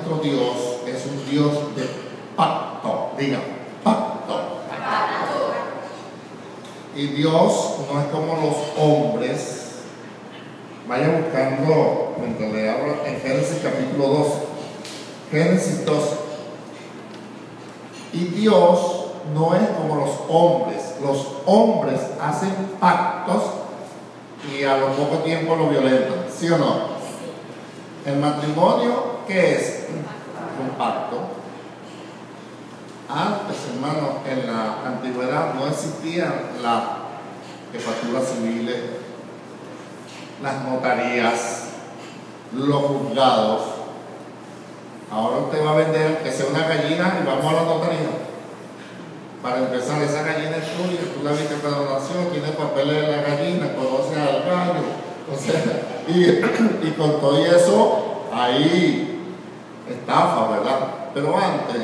nuestro Dios es un Dios de pacto. Diga, pacto. Y Dios no es como los hombres. Vaya buscando, mientras le hablo, en Génesis capítulo 12. Génesis 12. Y Dios no es como los hombres. Los hombres hacen pactos y a lo poco tiempo lo violentan. ¿Sí o no? El matrimonio, ¿qué es? Un pacto. Antes, hermano, en la antigüedad no existían las jefaturas civiles, las notarías, los juzgados. Ahora usted va a vender que sea una gallina y vamos a la notaría. Para empezar, esa gallina es tuya, tú la viste cuando nació, tiene papeles de la gallina, conoces al gallo. O sea, y con todo eso, ahí estafa, ¿verdad? Pero antes,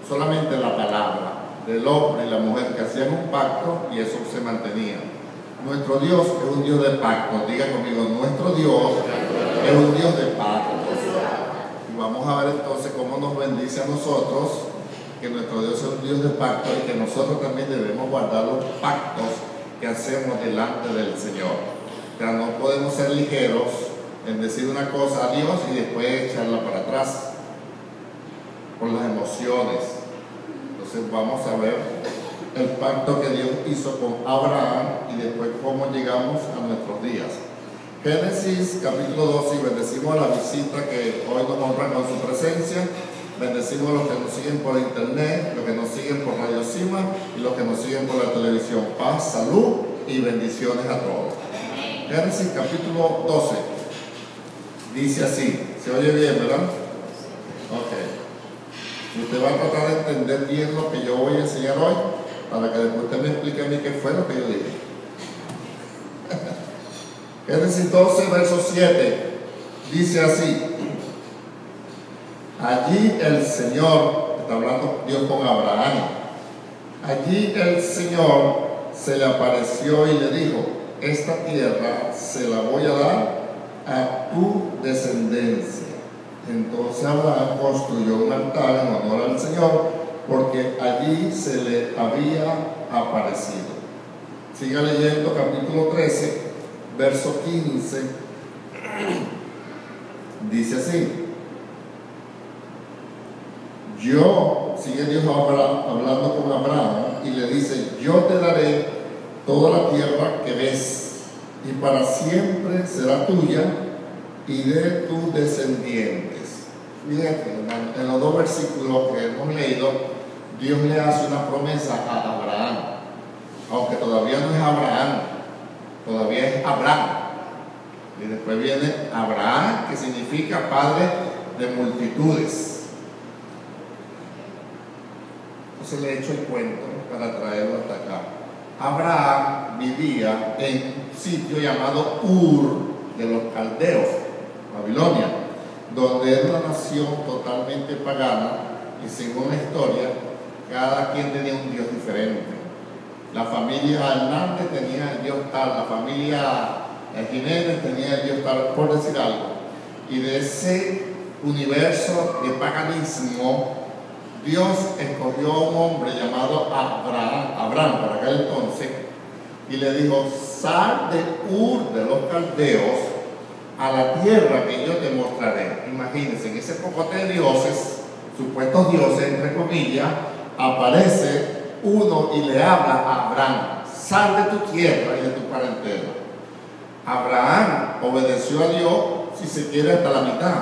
solamente la palabra del hombre y la mujer que hacían un pacto y eso se mantenía. Nuestro Dios es un Dios de pacto. Diga conmigo, nuestro Dios es un Dios de pacto. Y vamos a ver entonces cómo nos bendice a nosotros, que nuestro Dios es un Dios de pacto y que nosotros también debemos guardar los pactos que hacemos delante del Señor. O sea, no podemos ser ligeros en decir una cosa a Dios y después echarla para atrás por las emociones. Entonces vamos a ver el pacto que Dios hizo con Abraham y después cómo llegamos a nuestros días. Génesis capítulo 12, y bendecimos a la visita que hoy nos honra con su presencia. Bendecimos a los que nos siguen por internet, los que nos siguen por Radio Cima y los que nos siguen por la televisión. Paz, salud y bendiciones a todos. Génesis capítulo 12 dice así, se oye bien, ¿verdad? Ok. Usted va a tratar de entender bien lo que yo voy a enseñar hoy para que después usted me explique a mí qué fue lo que yo dije. Génesis 12, verso 7 dice así: allí el Señor, está hablando Dios con Abraham, allí el Señor se le apareció y le dijo: esta tierra se la voy a dar a tu descendencia. Entonces Abraham construyó un altar en honor al Señor, porque allí se le había aparecido. Siga leyendo capítulo 13, verso 15. Dice así: sigue Dios hablando con Abraham y le dice: yo te daré toda la tierra que ves, y para siempre será tuya y de tus descendientes. Fíjate, en los dos versículos que hemos leído, Dios le hace una promesa a Abraham, aunque todavía no es Abraham, todavía es Abraham. Y después viene Abraham, que significa padre de multitudes. Entonces le he hecho el cuento para traerlo hasta acá. Abraham vivía en un sitio llamado Ur de los Caldeos, Babilonia, donde era una nación totalmente pagana y, según la historia, cada quien tenía un dios diferente. La familia Hernández tenía el dios tal, la familia Jiménez tenía el dios tal, por decir algo. Y de ese universo de paganismo, Dios escogió a un hombre llamado Abraham para aquel entonces, y le dijo: sal de Ur de los Caldeos a la tierra que yo te mostraré. Imagínense, en ese pocote de dioses, supuestos dioses, entre comillas, aparece uno y le habla a Abraham: sal de tu tierra y de tu parentela. Abraham obedeció a Dios, si se quiere, hasta la mitad,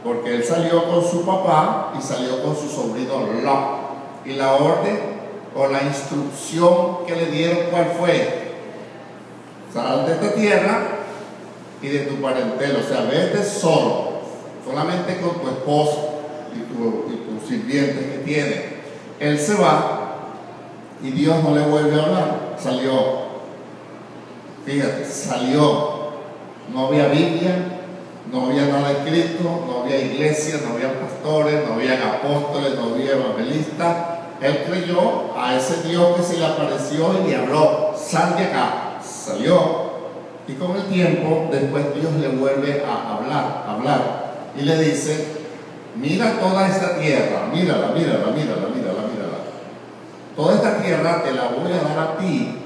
porque él salió con su papá y salió con su sobrino Lot. Y la orden o la instrucción que le dieron, ¿cuál fue? Sal de esta tierra y de tu parentela, o sea, vete solo, solamente con tu esposo y tus sirvientes que tienes. Él se va y Dios no le vuelve a hablar. Salió, fíjate, salió. No había Biblia, no había nada escrito, no había iglesia, no había pastores, no había apóstoles, no había evangelistas. Él creyó a ese Dios que se le apareció y le habló: sal de acá. Salió. Y con el tiempo, después Dios le vuelve a hablar, y le dice: mira toda esta tierra, mírala, mírala, mírala, mírala, mírala. Toda esta tierra te la voy a dar a ti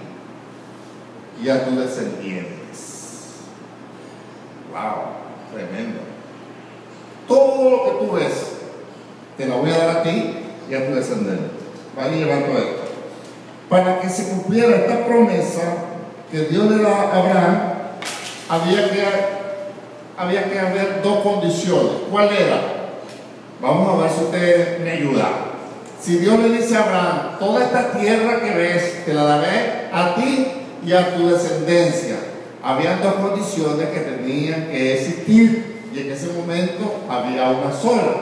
y a tus descendientes. Wow, tremendo. Todo lo que tú ves, te la voy a dar a ti y a tu descendiente. Vaya llevando esto. Para que se cumpliera esta promesa que Dios le da a Abraham, había que haber dos condiciones. ¿Cuál era? Vamos a ver si usted me ayuda. Si Dios le dice a Abraham, toda esta tierra que ves, te la daré a ti y a tu descendencia. Había dos condiciones que tenían que existir y en ese momento había una sola.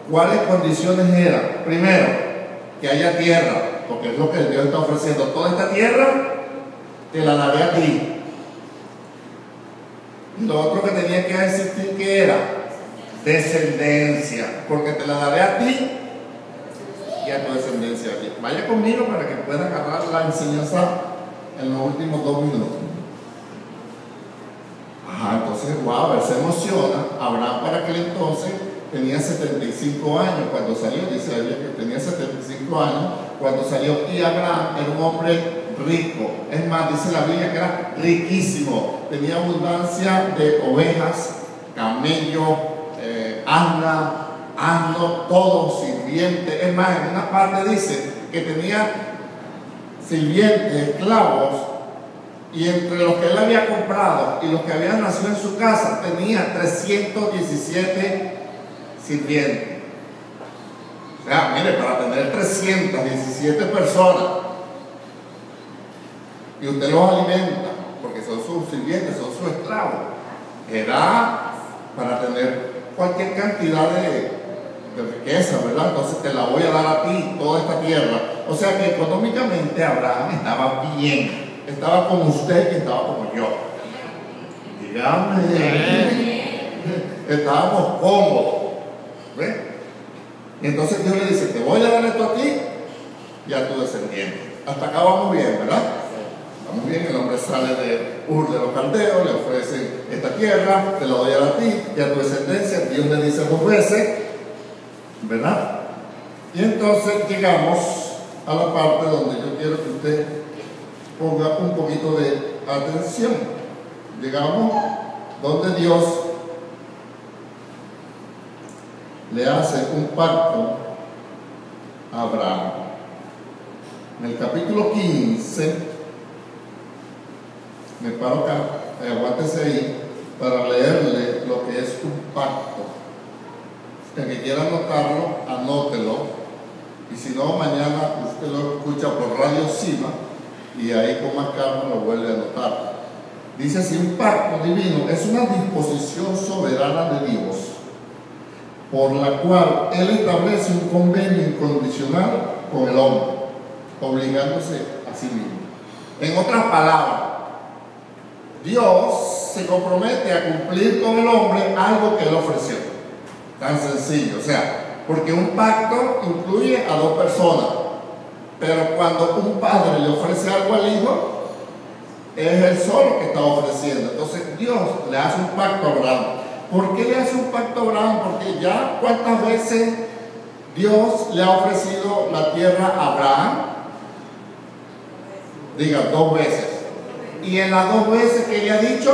¿Cuáles condiciones eran? Primero, que haya tierra, porque es lo que Dios está ofreciendo. Toda esta tierra te la daré a ti. Y lo otro que tenía que existir, ¿qué era? Descendencia, porque te la daré a ti y a tu descendencia. Vaya conmigo para que pueda agarrar la enseñanza en los últimos 2 minutos. Entonces, wow, él se emociona. Abraham para aquel entonces tenía 75 años cuando salió, dice la Biblia que tenía 75 años cuando salió, y Abraham era un hombre rico. Es más, dice la Biblia que era riquísimo, tenía abundancia de ovejas, camello, asno, todo, sirviente. Es más, en una parte dice que tenía sirvientes, esclavos, y entre los que él había comprado y los que habían nacido en su casa tenía 317 sirvientes. O sea, mire, para tener 317 personas y usted los alimenta, porque son sus sirvientes, son sus esclavos, era para tener cualquier cantidad de riqueza, ¿verdad? Entonces te la voy a dar a ti, toda esta tierra. O sea que económicamente Abraham estaba bien. Estaba como usted y estaba como yo. Dígame. Estábamos cómodos. ¿Ves? Y entonces Dios le dice, te voy a dar esto a ti y a tu descendiente. Hasta acá vamos bien, ¿verdad? Vamos bien. El hombre sale de Ur de los Caldeos, le ofrece esta tierra, te la doy a dar a ti y a tu descendencia. Dios le dice 2 veces, ¿verdad? Y entonces llegamos a la parte donde yo quiero que usted ponga un poquito de atención. Llegamos donde Dios le hace un pacto a Abraham. En el capítulo 15, me paro acá, aguántese ahí, para leerle lo que es un pacto. El que quiera anotarlo, anótelo. Y si no, mañana usted lo escucha por Radio Cima y ahí con más calma lo vuelve a anotar. Dice así: un pacto divino es una disposición soberana de Dios por la cual Él establece un convenio incondicional con el hombre, obligándose a sí mismo. En otras palabras, Dios se compromete a cumplir con el hombre algo que Él ofreció. Tan sencillo, o sea, porque un pacto incluye a 2 personas. Pero cuando un padre le ofrece algo al hijo, es él solo que está ofreciendo. Entonces Dios le hace un pacto a Abraham. ¿Por qué le hace un pacto a Abraham? Porque ya cuántas veces Dios le ha ofrecido la tierra a Abraham. Diga, 2 veces. Y en las 2 veces que le ha dicho,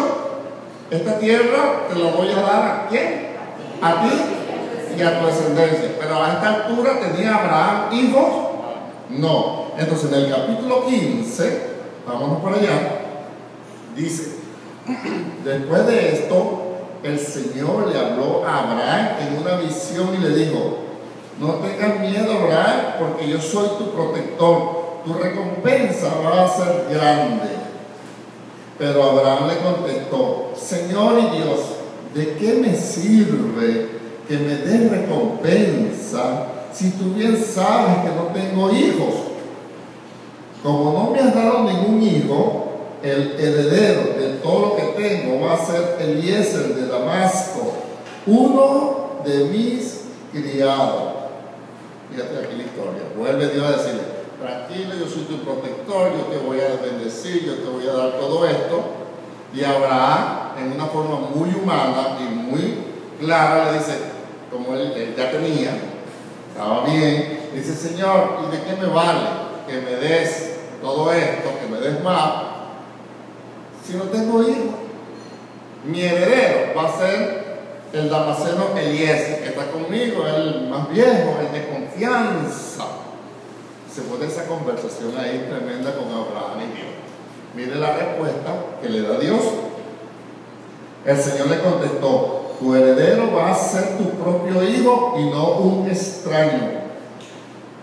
esta tierra te la voy a dar ¿a quién? A ti y a tu descendencia. Pero a esta altura tenía Abraham hijos. No. Entonces en el capítulo 15, vámonos por allá, dice: después de esto, el Señor le habló a Abraham en una visión y le dijo: no tengas miedo, Abraham, porque yo soy tu protector, tu recompensa va a ser grande. Pero Abraham le contestó: Señor y Dios, ¿de qué me sirve que me des recompensa si tú bien sabes que no tengo hijos? Como no me has dado ningún hijo, el heredero de todo lo que tengo va a ser Eliezer de Damasco, uno de mis criados. Fíjate aquí la historia. Vuelve Dios a decirle: tranquilo, yo soy tu protector, yo te voy a bendecir, yo te voy a dar todo esto. Y Abraham, en una forma muy humana y muy clara, le dice: como él ya tenía, estaba bien. Dice: Señor, ¿y de qué me vale que me des todo esto, que me des más, si no tengo hijos? Mi heredero va a ser el Damaseno Eliezer, que está conmigo, el más viejo, el de confianza. Se pone esa conversación ahí tremenda con Abraham y Dios. Mire la respuesta que le da Dios. El Señor le contestó: tu heredero va a ser tu propio hijo y no un extraño.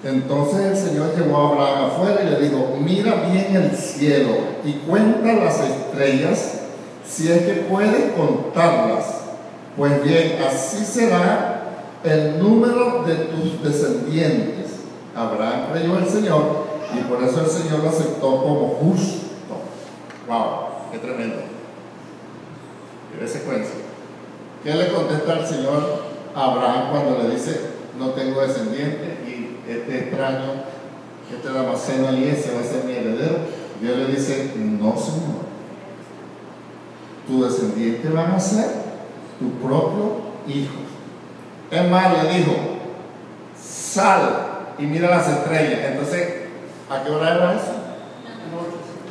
Entonces el Señor llevó a Abraham afuera y le dijo: mira bien el cielo y cuenta las estrellas, si es que puedes contarlas. Pues bien, así será el número de tus descendientes. Abraham creyó al Señor y por eso el Señor lo aceptó como justo. ¡Wow! ¡Qué tremendo! ¿Qué secuencia? ¿Qué le contesta el Señor a Abraham cuando le dice: no tengo descendientes y este extraño, este Damaseno Eliezer va a ser mi heredero? Dios le dice: no, Señor, tu descendiente van a ser tu propio hijo. Es más, le dijo: sal y mira las estrellas. Entonces, ¿a qué hora era eso?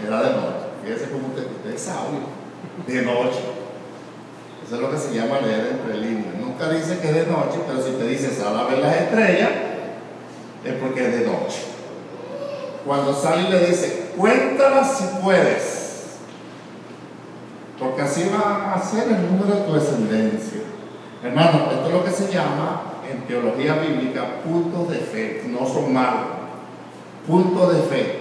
Era de noche. Fíjese cómo usted es sabio. De noche. Eso es lo que se llama leer entre líneas. Nunca dice que es de noche, pero si te dice sal a ver las estrellas, es porque es de noche. Cuando sale y le dice: cuéntalas si puedes, porque así va a ser el número de tu descendencia. Hermano, esto es lo que se llama en teología bíblica puntos de fe. No son malos. Puntos de fe.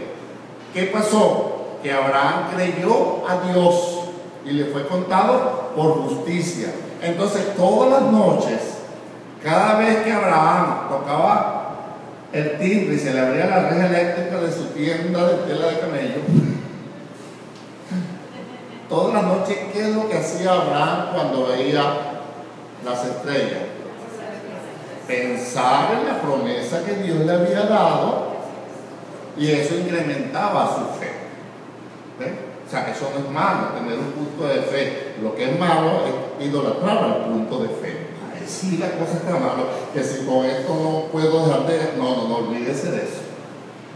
¿Qué pasó? Que Abraham creyó a Dios y le fue contado por justicia. Entonces, todas las noches, cada vez que Abraham tocaba el timbre y se le abría la reja eléctrica de su tienda de tela de camello, todas las noches, ¿qué es lo que hacía Abraham cuando veía las estrellas? Pensar en la promesa que Dios le había dado, y eso incrementaba su fe. ¿Ven? O sea, eso no es malo, tener un punto de fe. Lo que es malo es idolatrar al punto de fe. Ay, sí, la cosa está malo, que si con esto no puedo dejar de... No, olvídese de eso.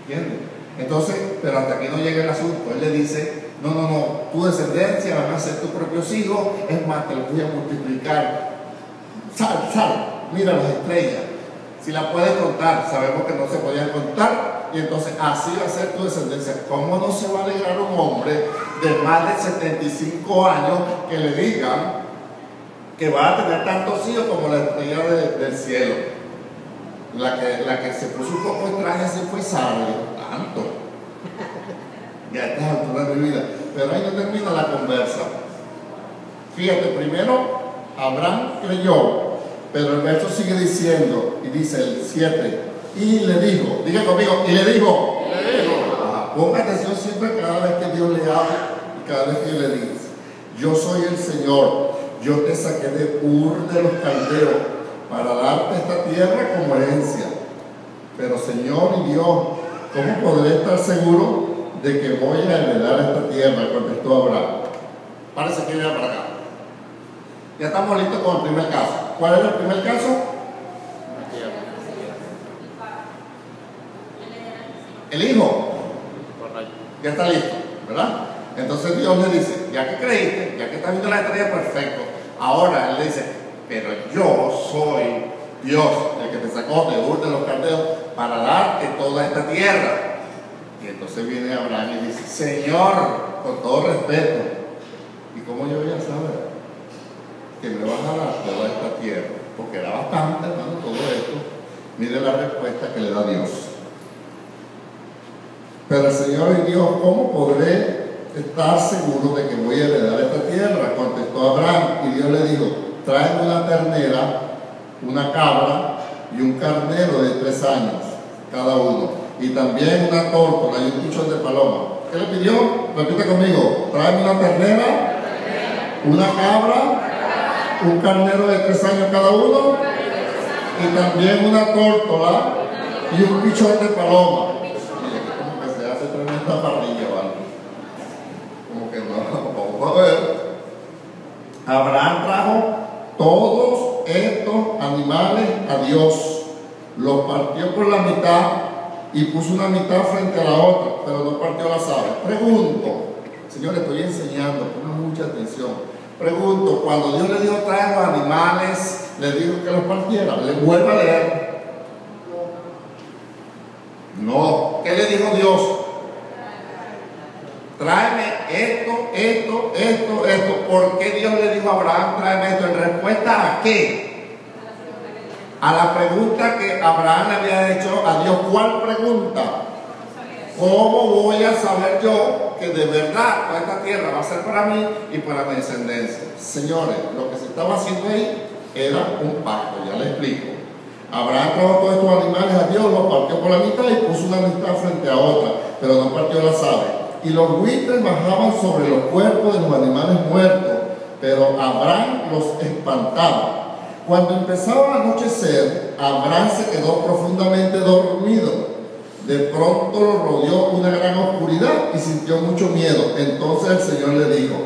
¿Entiendes? Entonces, pero hasta aquí no llega el asunto. Él le dice: no, tu descendencia van a ser tus propios hijos, es más, te los voy a multiplicar. Sal, mira las estrellas. Si las puedes contar, sabemos que no se podían contar. Y entonces así va a ser tu descendencia. ¿Cómo no se va a alegrar un hombre de más de 75 años que le digan que va a tener tantos hijos como la estrella del cielo? La que se puso un poco extraña sí fue Sara, tanto. Ya a estas alturas de mi vida. Pero ahí no termina la conversa. Fíjate, primero Abraham creyó, pero el verso sigue diciendo, y dice el 7. Y le dijo, diga conmigo, y le dijo. Ponga atención siempre cada vez que Dios le habla y cada vez que le dice: yo soy el Señor, yo te saqué de Ur de los Caldeos para darte esta tierra como herencia. Pero Señor y Dios, ¿cómo podré estar seguro de que voy a heredar esta tierra? Contestó Abraham. Parece que viene para acá. Ya estamos listos con el primer caso. ¿Cuál es el primer caso? El hijo. Ya está listo, ¿verdad? Entonces Dios le dice: ya que creíste, ya que estás viendo la estrella, perfecto. Ahora Él le dice: pero yo soy Dios, el que te sacó de Ur de los Caldeos para darte toda esta tierra. Y entonces viene Abraham y dice: Señor, con todo respeto, ¿y cómo yo voy a saber que me vas a dar toda esta tierra? Porque era bastante, hermano, todo esto. Mire la respuesta que le da Dios. Pero el Señor y Dios, ¿cómo podré estar seguro de que voy a heredar esta tierra? Contestó Abraham, y Dios le dijo: tráeme una ternera, una cabra y un carnero de 3 años cada uno, y también una tórtola y un pichón de paloma. ¿Qué le pidió? Repite conmigo: tráeme una ternera, una cabra, un carnero de 3 años cada uno, y también una tórtola y un pichón de paloma. Tremenda parrilla, ¿vale? Como que no, vamos a ver. Abraham trajo todos estos animales a Dios, los partió por la mitad y puso una mitad frente a la otra, pero no partió las aves. Pregunto, señores, estoy enseñando, pongan mucha atención. Pregunto, cuando Dios le dijo traer los animales, le dijo que los partiera. Le vuelvo a leer. No, ¿qué le dijo Dios? Tráeme esto. ¿Por qué Dios le dijo a Abraham, tráeme esto? ¿En respuesta a qué? A la pregunta que Abraham le había hecho a Dios. ¿Cuál pregunta? ¿Cómo voy a saber yo que de verdad toda esta tierra va a ser para mí y para mi descendencia? Señores, lo que se estaba haciendo ahí era un pacto, ya les explico. Abraham trajo todos estos animales a Dios, los partió por la mitad y puso una mitad frente a otra, pero no partió las aves. Y los buitres bajaban sobre los cuerpos de los animales muertos, pero Abraham los espantaba. Cuando empezaba a anochecer, Abraham se quedó profundamente dormido. De pronto lo rodeó una gran oscuridad y sintió mucho miedo. Entonces el Señor le dijo: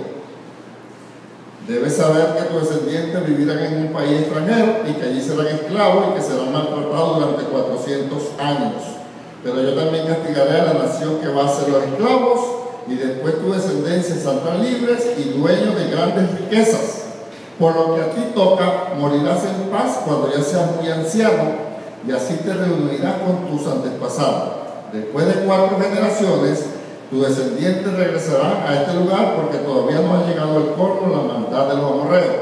debes saber que tus descendientes vivirán en un país extranjero y que allí serán esclavos y que serán maltratados durante 400 años. Pero yo también castigaré a la nación que va a ser los esclavos, y después tu descendencia saldrán libres y dueños de grandes riquezas. Por lo que a ti toca, morirás en paz cuando ya seas muy anciano, y así te reunirás con tus antepasados. Después de 4 generaciones, tus descendientes regresarán a este lugar, porque todavía no ha llegado el colmo, la maldad de los amorreos.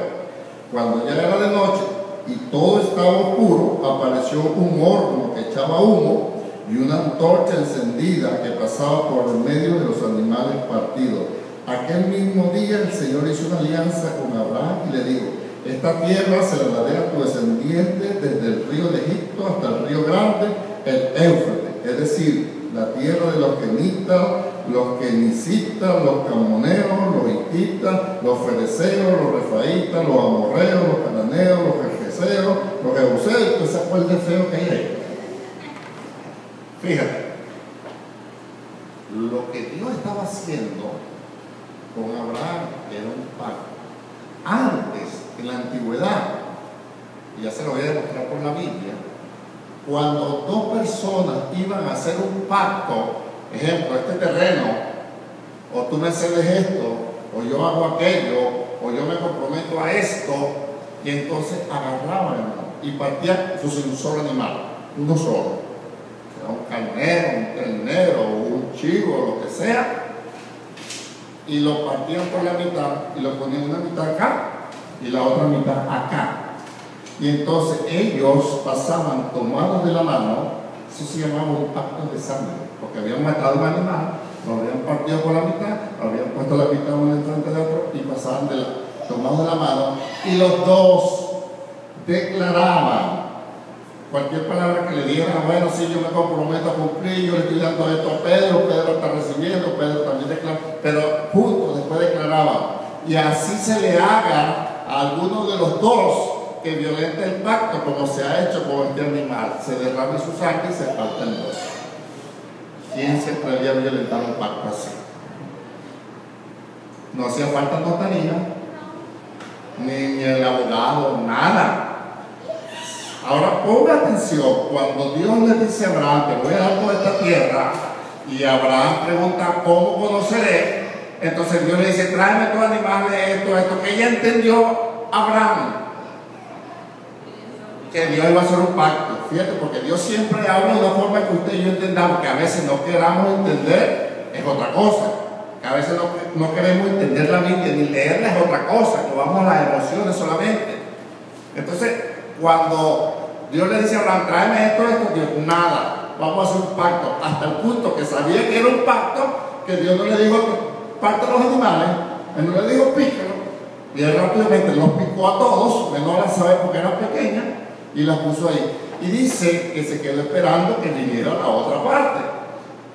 Cuando ya era de noche y todo estaba oscuro, apareció un horno que echaba humo y una antorcha encendida que pasaba por el medio de los animales partidos. Aquel mismo día el Señor hizo una alianza con Abraham y le dijo: esta tierra se la daré a tu descendiente desde el río de Egipto hasta el río grande, el Éufrates, es decir, la tierra de los kenitas, los kenicitas, los camoneos, los hititas, los fereceos, los refaítas, los amorreos, los cananeos, los jerjeseos, los jebuseos. ¿Usted se acuerda del feo que hay ahí? Fíjate, lo que Dios estaba haciendo con Abraham era un pacto. Antes, en la antigüedad, y ya se lo voy a demostrar por la Biblia, cuando 2 personas iban a hacer un pacto, ejemplo, este terreno, o tú me cedes esto, o yo hago aquello, o yo me comprometo a esto, y entonces agarraban y partían un solo animal, uno solo. Un carnero, un ternero, un chivo, lo que sea, y lo partían por la mitad y lo ponían una mitad acá y la otra mitad acá. Y entonces ellos pasaban tomados de la mano. Eso se llamaba un pacto de sangre, porque habían matado un animal, lo habían partido por la mitad, lo habían puesto la mitad uno enfrente de otro y pasaban tomados de la mano, y los dos declaraban. Cualquier palabra que le dijeran: bueno, sí, yo me comprometo a cumplir, yo le estoy dando esto a Pedro, Pedro está recibiendo, Pedro también declara, pero juntos después declaraban. Y así se le haga a alguno de los dos que violente el pacto, como se ha hecho con este animal, se derrame su sangre y se parta en dos. ¿Quién se atrevía a violentar un pacto así? No hacía falta notaría, ni el abogado, nada. Ahora ponga atención, cuando Dios le dice a Abraham: te voy a dar toda esta tierra, y Abraham pregunta: ¿cómo conoceré? Entonces Dios le dice: tráeme tus animales, esto, que ella entendió Abraham, que Dios iba a hacer un pacto. Fíjate, porque Dios siempre habla de una forma que usted y yo entendamos, que a veces no queramos entender, es otra cosa. Que a veces no queremos entender la Biblia ni leerla, es otra cosa, que vamos a las emociones solamente. Entonces, cuando Dios le dice a Abraham: tráeme esto, Dios, nada, vamos a hacer un pacto, hasta el punto que sabía que era un pacto, que Dios no le dijo que parta los animales, él no le dijo pícalo, y él rápidamente los picó a todos, menos a saber porque eran pequeñas, y las puso ahí. Y dice que se quedó esperando que viniera la otra parte,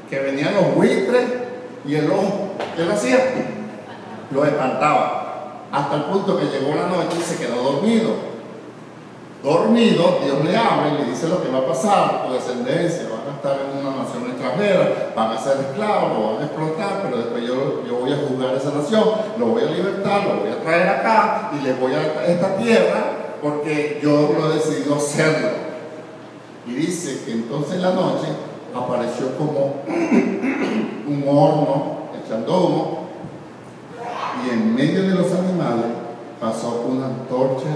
que venían los buitres, y el ojo, ¿qué lo hacía? Lo espantaba, hasta el punto que llegó la noche y se quedó dormido. Dios le habla y le dice lo que va a pasar: tu descendencia van a estar en una nación extranjera, van a ser esclavos, lo van a explotar, pero después yo voy a juzgar esa nación, lo voy a libertar, lo voy a traer acá y les voy a dar esta tierra, porque yo lo he decidido hacerlo. Y dice que entonces en la noche apareció como un horno echando humo, y en medio de los animales pasó una antorcha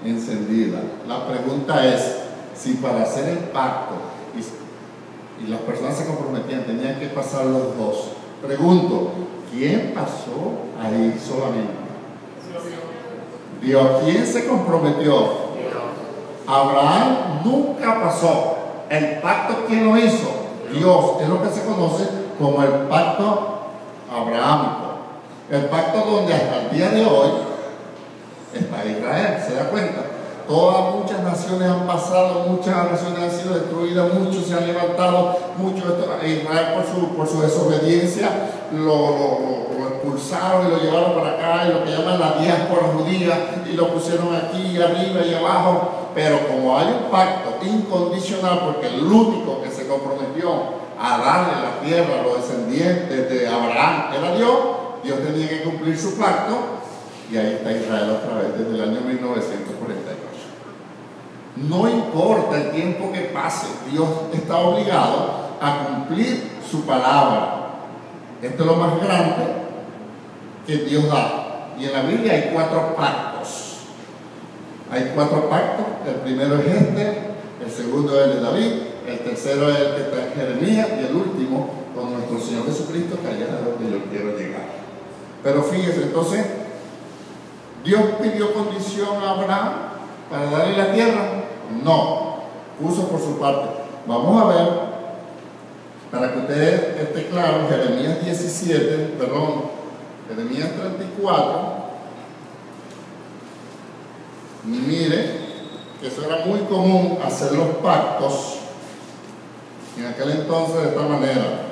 encendida. La pregunta es, si para hacer el pacto y las personas se comprometían, tenían que pasar los dos. Pregunto, ¿quién pasó ahí solamente? Dios. ¿Quién se comprometió? Abraham nunca pasó. El pacto, ¿quién lo hizo? Dios. Es lo que se conoce como el pacto abrahámico. El pacto donde hasta el día de hoy está Israel. ¿Se da cuenta? Muchas naciones han pasado, muchas naciones han sido destruidas, muchos se han levantado, Israel por su desobediencia lo expulsaron y lo llevaron para acá, y lo que llaman la diáspora judía, y lo pusieron aquí, arriba y abajo. Pero como hay un pacto incondicional, porque el único que se comprometió a darle la tierra a los descendientes de Abraham era Dios, Dios tenía que cumplir su pacto, y ahí está Israel otra vez desde el año 1948. No importa el tiempo que pase, Dios está obligado a cumplir su palabra. Esto es lo más grande que Dios da. Y en la Biblia hay 4 pactos. Hay 4 pactos. El primero es este, el segundo es el de David, el tercero es el que está en Jeremías, y el último con nuestro Señor Jesucristo, que allá es donde yo quiero llegar. Pero fíjese, entonces, ¿Dios pidió condición a Abraham para darle la tierra? No, puso por su parte. Vamos a ver, para que usted esté claro, Jeremías 34, y mire que eso era muy común, hacer los pactos en aquel entonces de esta manera.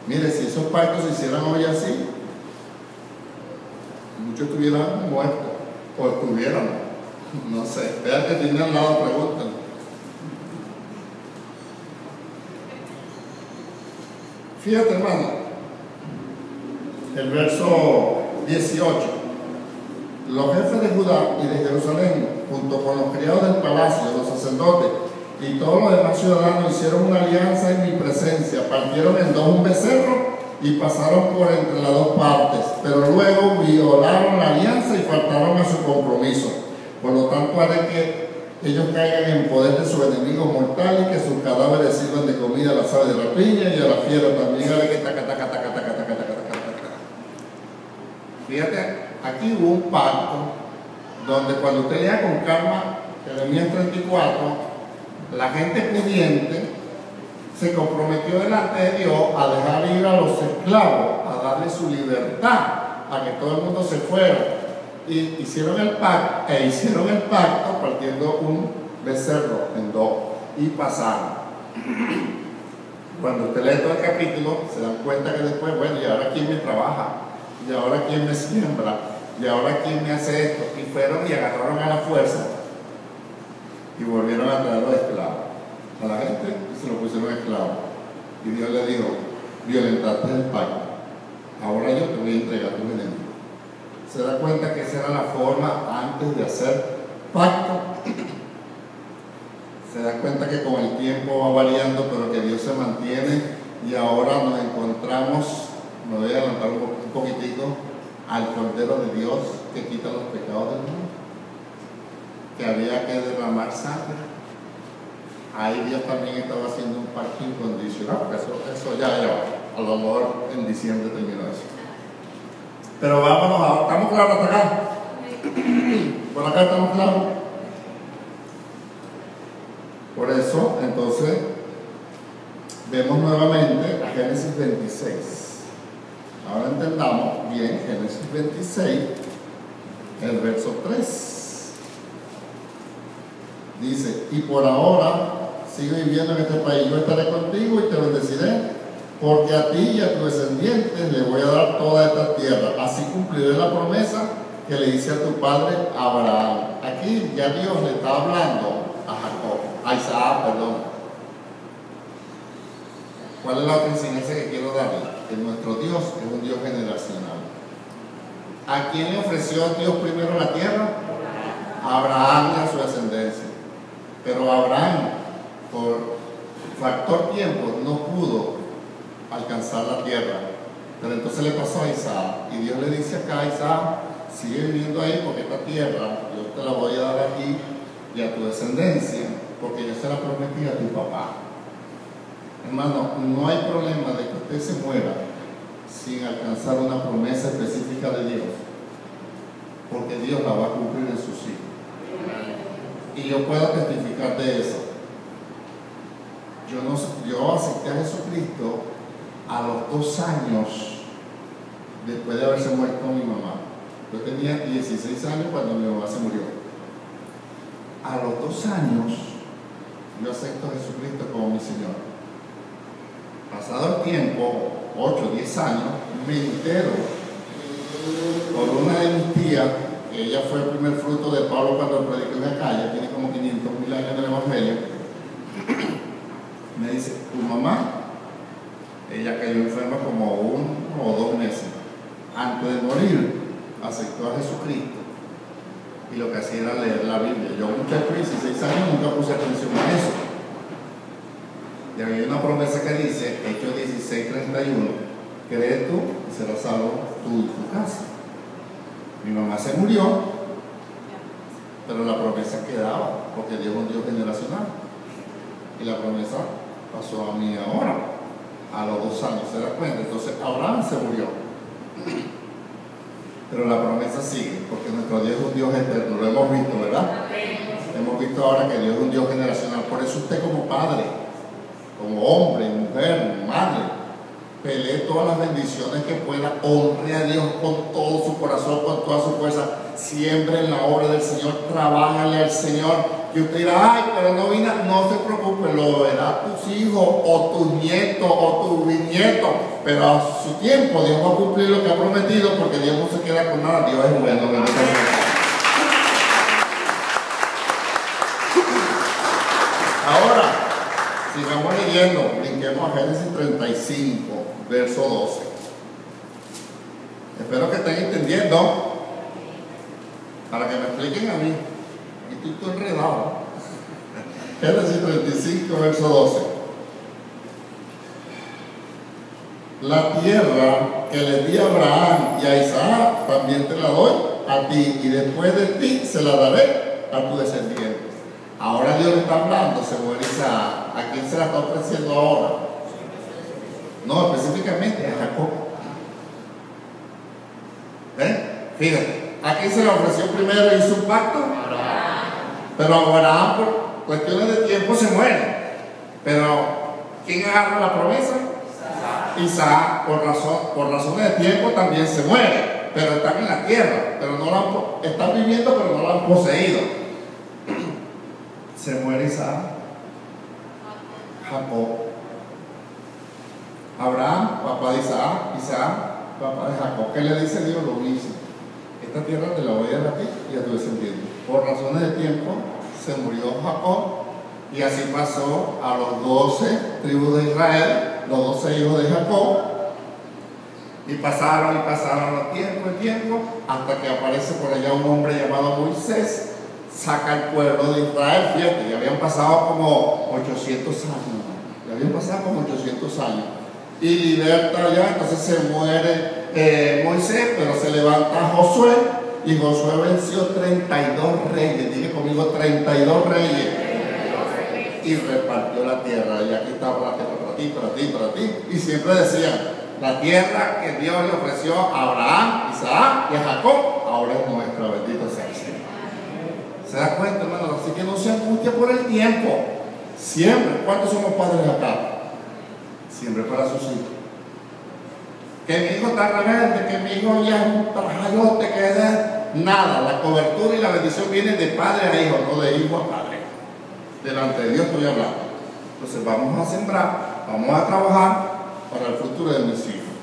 Mire, si esos pactos se hicieran hoy así, muchos estuvieran muertos, o estuvieran, no sé, vean que tiene al lado, preguntan. Fíjate, hermano, el verso 18. Los jefes de Judá y de Jerusalén, junto con los criados del palacio, los sacerdotes y todos los demás ciudadanos, hicieron una alianza en mi presencia. Partieron en dos un becerro y pasaron por entre las dos partes, pero luego violaron la alianza y faltaron a su compromiso. Por lo tanto, haré que ellos caigan en poder de sus enemigos mortales, y que sus cadáveres sirvan de comida a las aves de rapiña y a la fiera también. Haré que taca. Fíjate, aquí hubo un pacto donde, cuando usted lea con calma Jeremías 34, la gente pudiente se comprometió delante de Dios a dejar ir a los esclavos, a darle su libertad, a que todo el mundo se fuera. Y hicieron el pacto partiendo un becerro en dos y pasaron. Cuando usted lee todo el capítulo, se dan cuenta que después, bueno, ¿y ahora quién me trabaja? ¿Y ahora quién me siembra? ¿Y ahora quién me hace esto? Y fueron y agarraron a la fuerza y volvieron a traer los esclavos a la gente, y se lo pusieron esclavos. Y Dios le dijo: violentaste el pacto, ahora yo te voy a entregar a tus enemigos. Se da cuenta que esa era la forma antes de hacer pacto. Se da cuenta que con el tiempo va variando, pero que Dios se mantiene, y ahora nos encontramos, me voy a adelantar un poquitico, al Cordero de Dios que quita los pecados del mundo, que había que derramar sangre. Ahí Dios también estaba haciendo un pacto incondicional, porque eso ya a lo mejor en diciembre terminó eso. Pero vámonos, ¿estamos claros hasta acá? ¿Por acá estamos claros? Por eso, entonces, vemos nuevamente a Génesis 26. Ahora entendamos bien Génesis 26, el verso 3. Dice: y por ahora sigo viviendo en este país, yo estaré contigo y te bendeciré, porque a ti y a tus descendientes le voy a dar toda esta tierra. Así cumpliré la promesa que le hice a tu padre Abraham. Aquí ya Dios le está hablando a Isaac, perdón. ¿Cuál es la otra enseñanza que quiero darle? Que nuestro Dios es un Dios generacional. ¿A quién le ofreció Dios primero la tierra? a Abraham y a su descendencia. Pero Abraham, por factor tiempo, no pudo alcanzar la tierra. Pero entonces le pasó a Isaac. Y Dios le dice acá a Isaac: sigue viviendo ahí, porque esta tierra yo te la voy a dar a ti y a tu descendencia, porque yo se la prometí a tu papá. Hermano, no hay problema de que usted se muera sin alcanzar una promesa específica de Dios, porque Dios la va a cumplir en sus hijos. Y yo puedo testificar de eso. Yo acepté a Jesucristo a los 2 años después de haberse muerto mi mamá. Yo tenía 16 años cuando mi mamá se murió. A los 2 años yo acepto a Jesucristo como mi Señor. Pasado el tiempo, 8 o 10 años, me entero por una de mis tías, que ella fue el primer fruto de Pablo cuando predicó en la calle, tiene como 500.000 años en el Evangelio. Me dice: tu mamá, ella cayó enferma como 1 o 2 meses. Antes de morir, aceptó a Jesucristo. Y lo que hacía era leer la Biblia. Yo, muchacho de 16 años, nunca puse atención a eso. Y había una promesa que dice, Hechos 16:31, cree tú y serás salvo tú y tu casa. Mi mamá se murió, pero la promesa quedaba, porque Dios es un Dios generacional. Y la promesa pasó a mí ahora, a los 2 años, ¿se da cuenta? Entonces Abraham se murió, pero la promesa sigue, porque nuestro Dios es un Dios eterno. Lo hemos visto, ¿verdad? Hemos visto ahora que Dios es un Dios generacional. Por eso usted, como padre, como hombre, mujer, madre, pelee todas las bendiciones que pueda, honre a Dios con todo su corazón, con toda su fuerza, siembre en la obra del Señor, trabájale al Señor. Y usted dirá: ay, pero no vine. No se preocupe, lo verá tus hijos o tus nietos o tus bisnietos, pero a su tiempo Dios va a cumplir lo que ha prometido, porque Dios no se queda con nada. Dios es bueno, bendito sea. Ahora, sigamos leyendo, brinquemos a Génesis 35, verso 12. Espero que estén entendiendo, para que me expliquen a mí. Aquí estoy todo enredado. Génesis 35, verso 12. La tierra que le di a Abraham y a Isaac también te la doy a ti, y después de ti se la daré a tu descendiente. Ahora Dios le está hablando, se muere Isaac. ¿A quién se la está ofreciendo ahora? No, específicamente a Jacob. Fíjate, ¿a quién se la ofreció primero y hizo un pacto? Pero Abraham, por cuestiones de tiempo, se muere. Pero ¿quién agarra la promesa? Isaac, por razones de tiempo, también se muere. Pero están en la tierra, pero no la están viviendo, pero no la han poseído. Se muere Isaac. Jacob. Abraham, papá de Isaac. Isaac, papá de Jacob. ¿Qué le dice Dios? Lo mismo. Esta tierra te la voy a dar a ti y a tu descendiente. Por razones de tiempo se murió Jacob, y así pasó a los 12 tribus de Israel, los 12 hijos de Jacob, y pasaron los tiempo, hasta que aparece por allá un hombre llamado Moisés, saca al pueblo de Israel. Fíjate, ya habían pasado como 800 años, y liberta allá. Entonces se muere Moisés, pero se levanta Josué, y Josué venció 32 reyes, dije conmigo, 32 reyes, y repartió la tierra. Y aquí está la tierra para ti. Y siempre decían: la tierra que Dios le ofreció a Abraham, Isaac y a Jacob, ahora es nuestra. Bendito sea el Señor. ¿Se da cuenta, hermano? Así que no se angustia por el tiempo. Siempre. ¿Cuántos somos padres acá? Siempre para sus hijos. Que mi hijo está rebelde, que mi hijo ya es un trajayote, que es nada. La cobertura y la bendición viene de padre a hijo, no de hijo a padre. Delante de Dios estoy hablando. Entonces vamos a sembrar, vamos a trabajar para el futuro de mis hijos,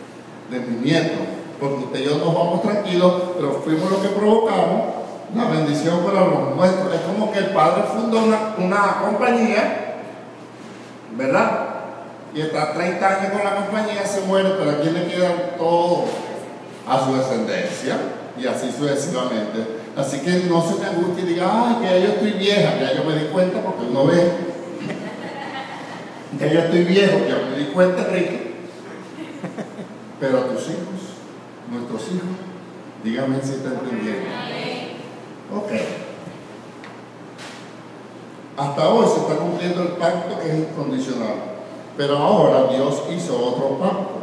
de mis nietos, porque usted y yo nos vamos tranquilos, pero fuimos los que provocamos la bendición para los nuestros. Es como que el padre fundó una compañía, ¿verdad? Y está 30 años con la compañía, se muere, pero ¿a quién le quedan todo? A su descendencia, y así sucesivamente. Así que no se me angustie y diga, ay, que ya yo estoy vieja. Ya yo me di cuenta porque uno ve. Ya yo estoy viejo, ya me di cuenta, Enrique. Pero a tus hijos, nuestros hijos, dígame si está entendiendo. Ok. Hasta hoy se está cumpliendo el pacto que es incondicional. Pero ahora Dios hizo otro pacto.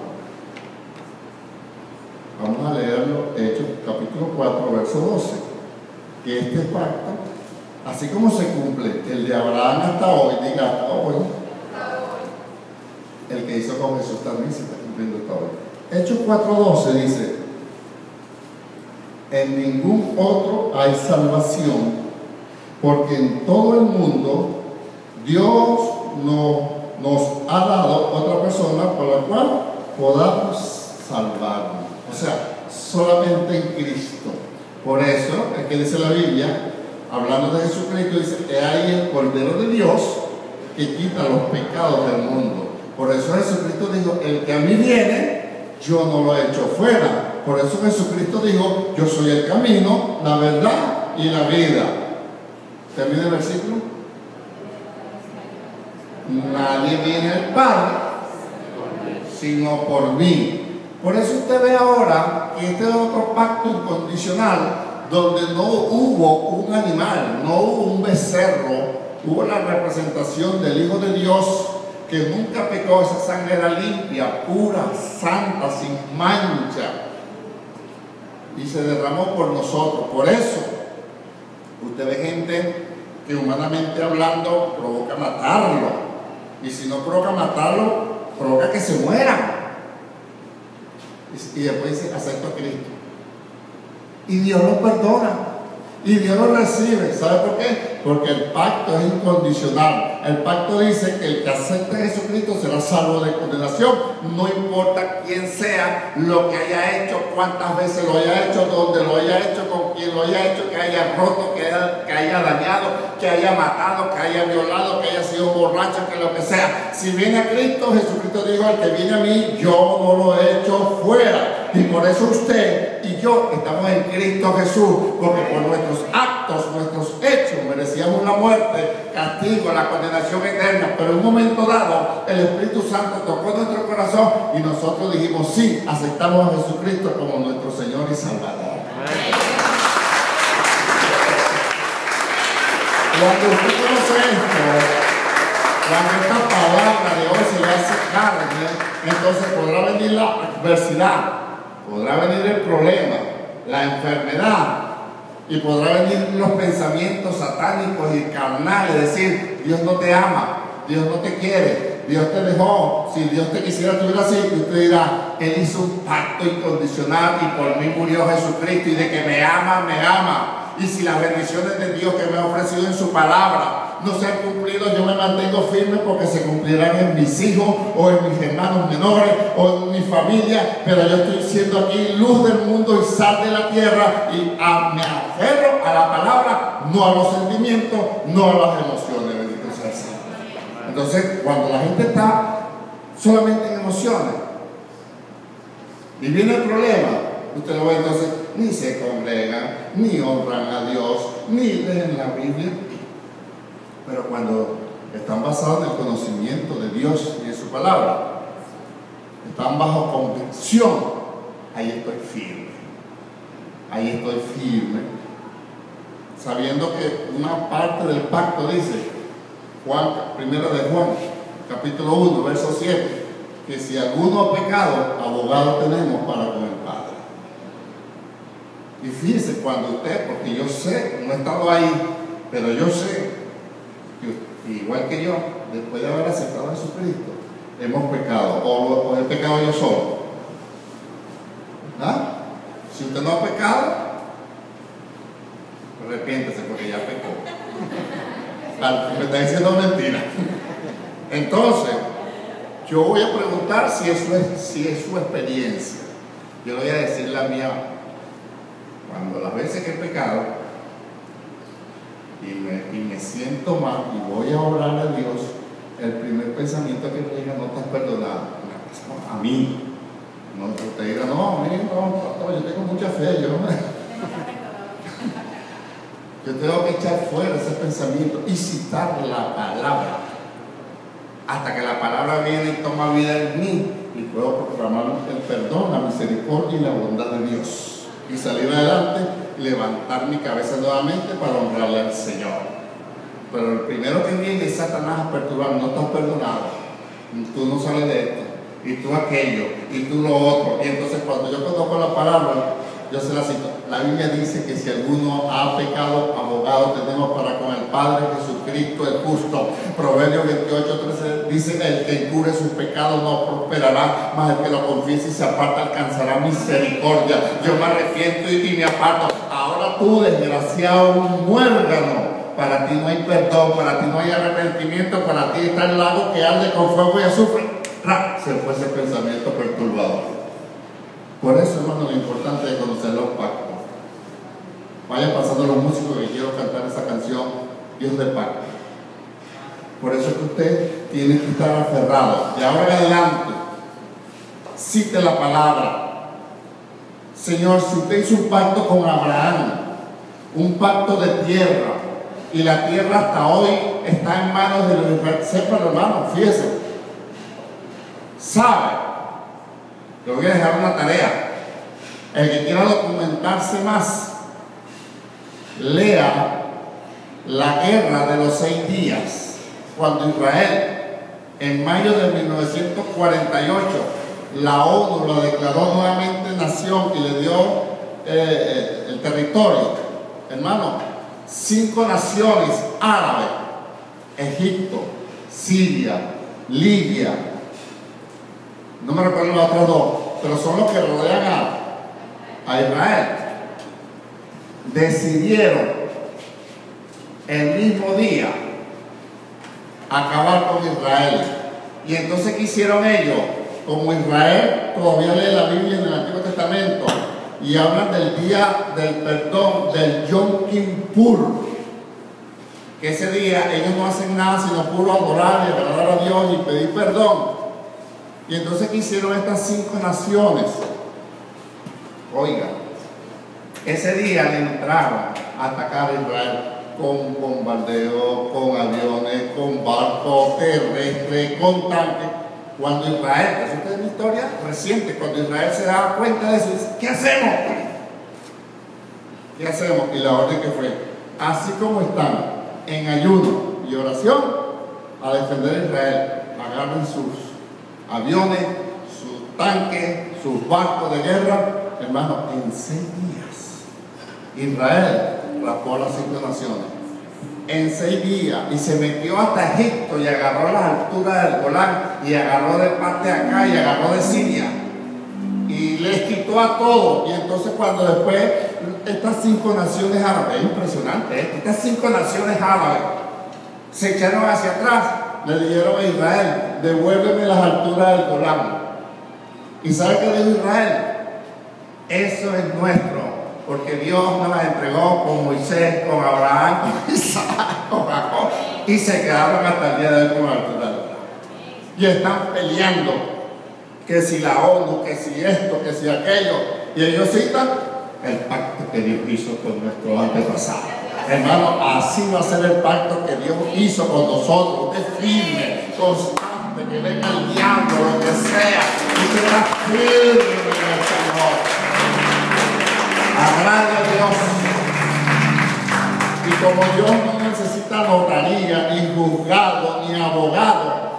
Vamos a leerlo, Hechos capítulo 4, verso 12. Que este pacto, así como se cumple el de Abraham hasta hoy, diga hasta hoy, el que hizo con Jesús también se está cumpliendo hasta hoy. Hechos 4:12 dice: en ningún otro hay salvación, porque en todo el mundo Dios no nos ha dado otra persona por la cual podamos salvarnos. O sea, solamente en Cristo. Por eso es que dice la Biblia, hablando de Jesucristo, dice: he ahí el Cordero de Dios que quita los pecados del mundo. Por eso Jesucristo dijo: el que a mí viene, yo no lo echo fuera. Por eso Jesucristo dijo: yo soy el camino, la verdad y la vida. ¿Termina el versículo? Nadie viene al Padre sino por mí. Por eso usted ve ahora que este es otro pacto incondicional, donde no hubo un animal, no hubo un becerro, hubo la representación del Hijo de Dios, que nunca pecó. Esa sangre era limpia, pura, santa, sin mancha, y se derramó por nosotros. Por eso usted ve gente que, humanamente hablando, provoca matarlo, y si no provoca matarlo, provoca que se mueran, y después dice: acepto a Cristo, y Dios lo perdona y Dios lo recibe. ¿Sabe por qué? Porque el pacto es incondicional. El pacto dice que el que acepte a Jesucristo será salvo de condenación, no importa quién sea, lo que haya hecho, cuántas veces lo haya hecho, dónde lo haya hecho, con quién lo haya hecho, que haya roto, que haya dañado, que haya matado, que haya violado, que haya sido borracho, que lo que sea. Si viene a Cristo, Jesucristo dijo: el que viene a mí, yo no lo echo fuera. Y por eso usted y yo estamos en Cristo Jesús, porque por nuestros actos, nuestros hechos, merecíamos la muerte, castigo, la condenación eterna. Pero en un momento dado, el Espíritu Santo tocó nuestro corazón y nosotros dijimos: sí, aceptamos a Jesucristo como nuestro Señor y Salvador. Cuando usted conoce esto, cuando esta palabra de hoy se le hace carne, entonces podrá venir la adversidad, podrá venir el problema, la enfermedad, y podrá venir los pensamientos satánicos y carnales, decir: Dios no te ama, Dios no te quiere, Dios te dejó. Si Dios te quisiera, estuviera así. Y usted dirá: Él hizo un pacto incondicional y por mí murió Jesucristo, y de que me ama, me ama. Y si las bendiciones de Dios que me ha ofrecido en su palabra no se han cumplido, yo me mantengo firme, porque se cumplirán en mis hijos o en mis hermanos menores o en mi familia. Pero yo estoy siendo aquí luz del mundo y sal de la tierra, y me aferro a la palabra, no a los sentimientos, no a las emociones. Bendito sea el Señor. Entonces, cuando la gente está solamente en emociones y viene el problema, usted lo ve, entonces ni se congregan, ni honran a Dios, ni leen la Biblia. Pero cuando están basados en el conocimiento de Dios y en su palabra, están bajo convicción, ahí estoy firme. Ahí estoy firme, sabiendo que una parte del pacto dice, primero de Juan, capítulo 1, verso 7, que si alguno ha pecado, abogado tenemos para con el Padre. Y fíjese, cuando usted, porque yo sé, no he estado ahí, pero yo sé que igual que yo, después de haber aceptado a Jesucristo, hemos pecado, o he pecado yo solo. ¿Ah? Si usted no ha pecado, arrepiéntese, porque ya pecó. Me está diciendo mentira. Entonces, yo voy a preguntar si es su experiencia. Yo le voy a decir la mía. Cuando las veces que he pecado y me siento mal y voy a orar a Dios, el primer pensamiento que me diga: no estás perdonado. A mí. No, usted diga: no, a mí no, yo tengo mucha fe, yo no. Yo tengo que echar fuera ese pensamiento y citar la palabra hasta que la palabra viene y toma vida en mí y puedo proclamar el perdón, la misericordia y la bondad de Dios y salir adelante y levantar mi cabeza nuevamente para honrarle al Señor. Pero el primero que viene es Satanás a perturbar: no estás perdonado, tú no sales de esto, y tú aquello, y tú lo otro. Y entonces cuando yo conozco la palabra, yo se la cito. La Biblia dice que si alguno ha pecado, abogado tenemos para con el Padre, Jesucristo el justo. Proverbios 28:13 dice: el que encubre sus pecados no prosperará, mas el que lo confiese y se aparta alcanzará misericordia. Yo me arrepiento y me aparto. Ahora tú, desgraciado muérgano, para ti no hay perdón, para ti no hay arrepentimiento, para ti está el lago que arde con fuego y azufre. Se fue ese pensamiento perturbador. Por eso, hermano, lo importante es conocer los pactos. Vayan pasando los músicos que quiero cantar esa canción, Dios de pacto. Por eso es que usted tiene que estar aferrado. De ahora en adelante, cite la palabra. Señor, si usted hizo un pacto con Abraham, un pacto de tierra, y la tierra hasta hoy está en manos de los israelitas, sépanlo, hermano, fíjese, sabe. Le voy a dejar una tarea. El que quiera documentarse más, lea la guerra de los 6 días, cuando Israel, en mayo de 1948, la ONU lo declaró nuevamente nación y le dio el territorio. Hermano, 5 naciones árabes: Egipto, Siria, Libia, no me recuerdo los otros 2, pero son los que rodean a Israel, decidieron el mismo día acabar con Israel. Y entonces, ¿qué hicieron ellos? Como Israel todavía lee la Biblia en el Antiguo Testamento y hablan del día del perdón, del Yom Kippur, que ese día ellos no hacen nada sino puro adorar y agradar a Dios y pedir perdón. Y entonces, ¿qué hicieron estas 5 naciones? Oiga, ese día le entraron a atacar a Israel con bombardeos, con aviones, con barcos terrestres, con tanques. Cuando Israel, esta es una historia reciente, cuando Israel se daba cuenta de eso, dice: ¿qué hacemos? ¿Qué hacemos? Y la orden que fue: así como están en ayuno y oración a defender a Israel, agarren sus aviones, sus tanques, sus barcos de guerra. Hermano, en 6 días Israel rapó a las 5 naciones. En 6 días, y se metió hasta Egipto y agarró las alturas del Golán y agarró de parte de acá y agarró de Siria y les quitó a todos. Y entonces, cuando después estas 5 naciones árabes, es impresionante esto, estas 5 naciones árabes se echaron hacia atrás, le dijeron a Israel: devuélveme las alturas del Golán. ¿Y sabe qué dijo Israel? Eso es nuestro, porque Dios nos las entregó con Moisés, con Abraham, con Isaac, con Jacob, y se quedaron hasta el día de hoy con la altura del Golán. Y están peleando, que si la ONU, que si esto, que si aquello, y ellos citan el pacto que Dios hizo con nuestros antepasados. Hermano, así va a ser el pacto que Dios hizo con nosotros. Usted firme, constante, que venga el diablo, lo que sea, y será firme en el Señor. Agrade a Dios. Y como Dios no necesita notaría, ni juzgado, ni abogado,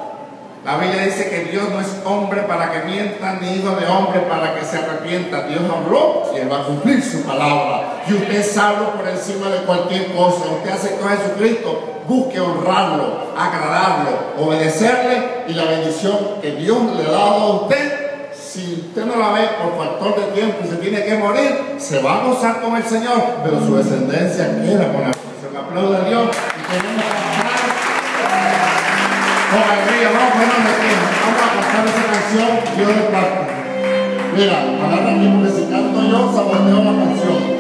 la Biblia dice que Dios no es hombre para que mienta, ni hijo de hombre para que se arrepienta. Dios habló y Él va a cumplir su palabra. Y usted es salvo por encima de cualquier cosa. Usted aceptó a Jesucristo, busque honrarlo, agradarlo, obedecerle, y la bendición que Dios le ha dado a usted, si usted no la ve por factor de tiempo y se tiene que morir, se va a gozar con el Señor, pero su descendencia queda con la bendición. Aplauda a Dios y tenemos que cantar con alegría. Vamos a cantar esa canción, Dios de pacto. Mira, agarra aquí, porque si canto yo, saboteo la canción.